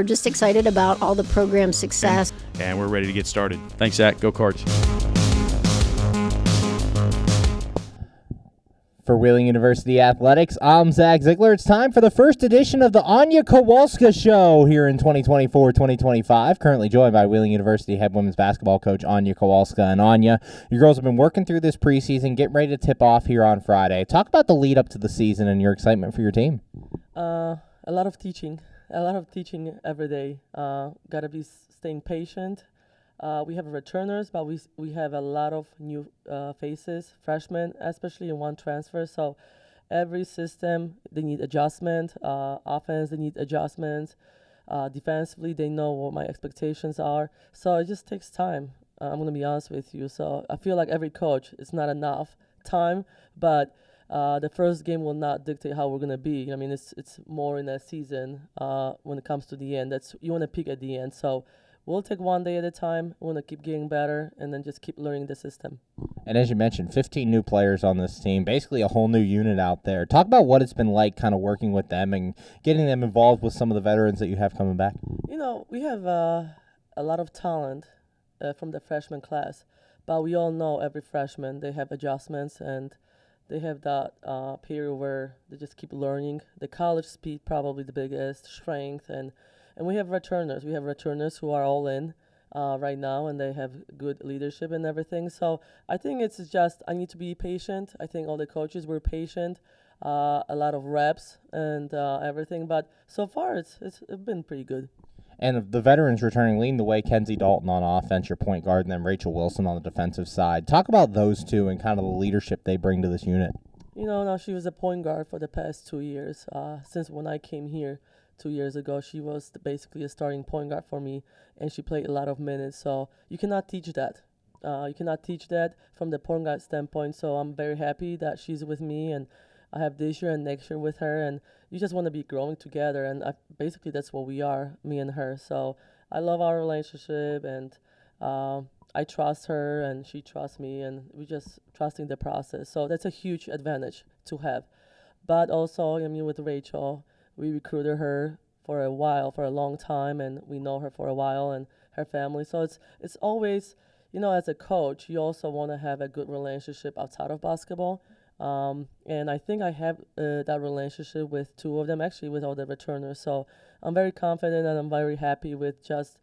We're just excited about all the program success. And we're ready to get started. Thanks, Zach. Go Cards. For Wheeling University Athletics, I'm Zach Ziegler. It's time for the first edition of the Anna Kowalska Show here in 2024-2025. Currently joined by Wheeling University head women's basketball coach Anna Kowalska. And Anya, you girls have been working through this preseason, getting ready to tip off here on Friday. Talk about the lead up to the season and your excitement for your team. A lot of teaching every day. Gotta be staying patient. We have returners, but we have a lot of new faces, freshmen, especially in one transfer. So every system, they need adjustment. Offense, they need adjustments. Defensively, they know what my expectations are. So it just takes time. I'm going to be honest with you. So I feel like every coach, it's not enough time, but the first game will not dictate how we're going to be. I mean, it's more in a season when it comes to the end. You want to peak at the end. So we'll take one day at a time. We want to keep getting better and then just keep learning the system. And as you mentioned, 15 new players on this team, basically a whole new unit out there. Talk about what it's been like kind of working with them and getting them involved with some of the veterans that you have coming back. You know, we have a lot of talent from the freshman class, but we all know every freshman, they have adjustments and they have that period where they just keep learning. The college speed probably the biggest, strength, and we have returners. We have returners who are all in right now, and they have good leadership and everything. So I think it's just I need to be patient. I think all the coaches were patient, a lot of reps and everything. But so far, it's been pretty good. And of the veterans returning, leading the way, Kenzie Dalton on offense, your point guard, and then Rachel Wilson on the defensive side. Talk about those two and kind of the leadership they bring to this unit. You know, now she was a point guard for the past 2 years. Since when I came here 2 years ago, she was basically a starting point guard for me, and she played a lot of minutes. So you cannot teach that. You cannot teach that from the point guard standpoint. So I'm very happy that she's with me, and I have this year and next year with her, and you just want to be growing together, and basically that's what we are, me and her. So I love our relationship, and I trust her, and she trusts me, and we just trusting the process. So that's a huge advantage to have. But also, I mean, with Rachel, we recruited her for a while, for a long time, and we know her for a while and her family. So it's always, you know, as a coach, you also want to have a good relationship outside of basketball. And I think I have that relationship with two of them, actually with all the returners. So I'm very confident and I'm very happy with just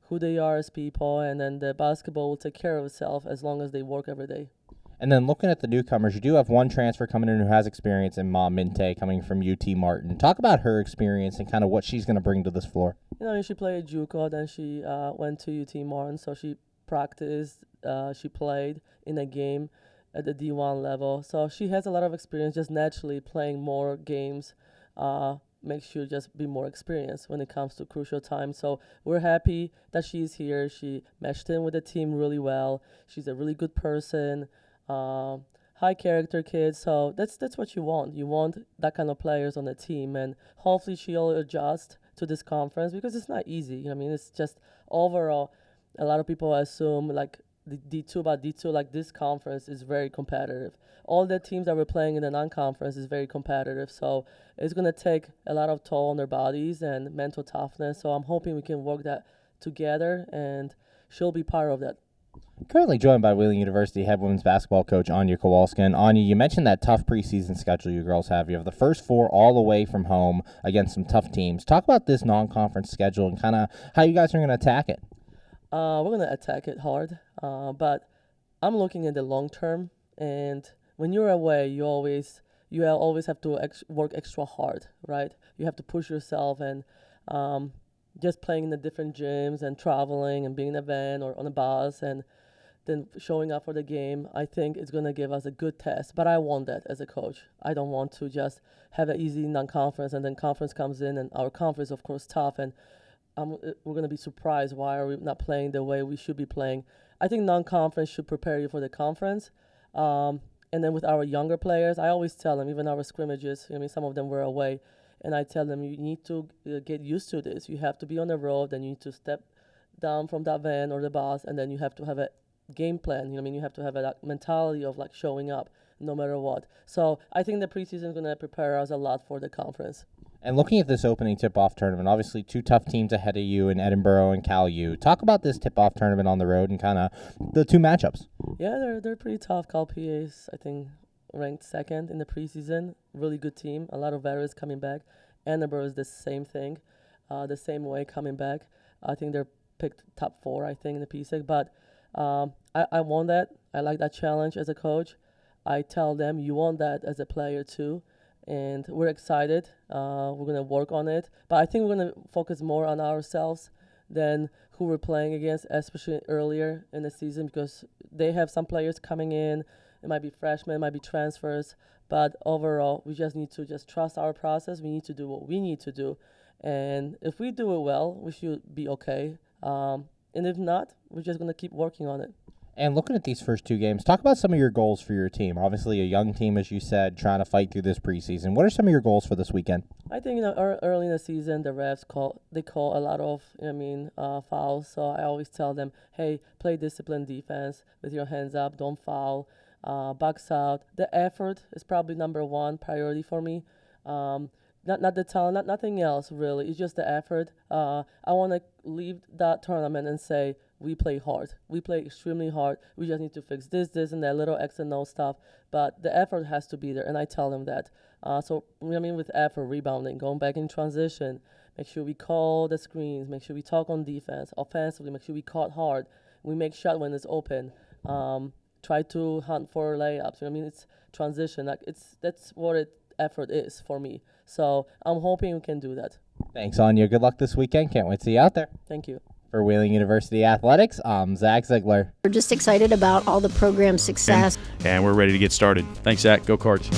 who they are as people. And then the basketball will take care of itself as long as they work every day. And then looking at the newcomers, you do have one transfer coming in who has experience in Ma Minte coming from UT Martin. Talk about her experience and kind of what she's going to bring to this floor. You know, she played at JUCO, then she went to UT Martin. So she practiced, she played in a game at the D1 level. So she has a lot of experience just naturally playing more games, makes you just be more experienced when it comes to crucial time. So we're happy that she's here. She meshed in with the team really well. She's a really good person, high character kid. So that's what you want. You want that kind of players on the team, and hopefully she'll adjust to this conference because it's not easy. I mean, it's just overall, a lot of people assume like the D2, but D2, like this conference is very competitive. All the teams that we're playing in the non-conference is very competitive. So it's going to take a lot of toll on their bodies and mental toughness. So I'm hoping we can work that together, and she'll be part of that. Currently joined by Wheeling University head women's basketball coach Anna Kowalska. And Anya, you mentioned that tough preseason schedule you girls have. You have the first four all away from home against some tough teams. Talk about this non-conference schedule and kind of how you guys are going to attack it. We're going to attack it hard, but I'm looking at the long term, and when you're away, you always have to work extra hard, right? You have to push yourself, and just playing in the different gyms and traveling and being in a van or on a bus and then showing up for the game, I think it's going to give us a good test. But I want that as a coach. I don't want to just have an easy non-conference and then conference comes in, and our conference, of course, tough, and we're going to be surprised why are we not playing the way we should be playing. I think non-conference should prepare you for the conference. And then with our younger players, I always tell them, even our scrimmages, I mean, some of them were away, and I tell them, you need to get used to this. You have to be on the road, and you need to step down from that van or the bus, and then you have to have a game plan. You know, I mean, you have to have a mentality of like showing up no matter what. So I think the preseason is going to prepare us a lot for the conference. And looking at this opening tip-off tournament, obviously two tough teams ahead of you in Edinburgh and Cal U. Talk about this tip-off tournament on the road and kind of the two matchups. Yeah, they're pretty tough. Cal PA is, I think, ranked second in the preseason. Really good team. A lot of veterans coming back. Edinburgh is the same thing, the same way coming back. I think they're picked top 4, I think, in the PSEC. But I want that. I like that challenge as a coach. I tell them you want that as a player too. And we're excited. We're going to work on it. But I think we're going to focus more on ourselves than who we're playing against, especially earlier in the season, because they have some players coming in. It might be freshmen, it might be transfers. But overall, we just need to just trust our process. We need to do what we need to do. And if we do it well, we should be okay. And if not, we're just going to keep working on it. And looking at these first two games, talk about some of your goals for your team. Obviously, a young team, as you said, trying to fight through this preseason. What are some of your goals for this weekend? I think early in the season, the refs call a lot of fouls. So I always tell them, hey, play disciplined defense with your hands up, don't foul, box out. The effort is probably number 1 priority for me. Not the talent, nothing else really. It's just the effort. I want to leave that tournament and say, we play hard. We play extremely hard. We just need to fix this, and that little X and O stuff. But the effort has to be there, and I tell them that. With effort, rebounding, going back in transition, make sure we call the screens, make sure we talk on defense, offensively, make sure we caught hard. We make shot when it's open. Try to hunt for layups. It's transition. That's what effort is for me. So I'm hoping we can do that. Thanks, Anya. Good luck this weekend. Can't wait to see you out there. Thank you. For Wheeling University Athletics, I'm Zach Ziegler. We're just excited about all the program success. And we're ready to get started. Thanks, Zach. Go Cards.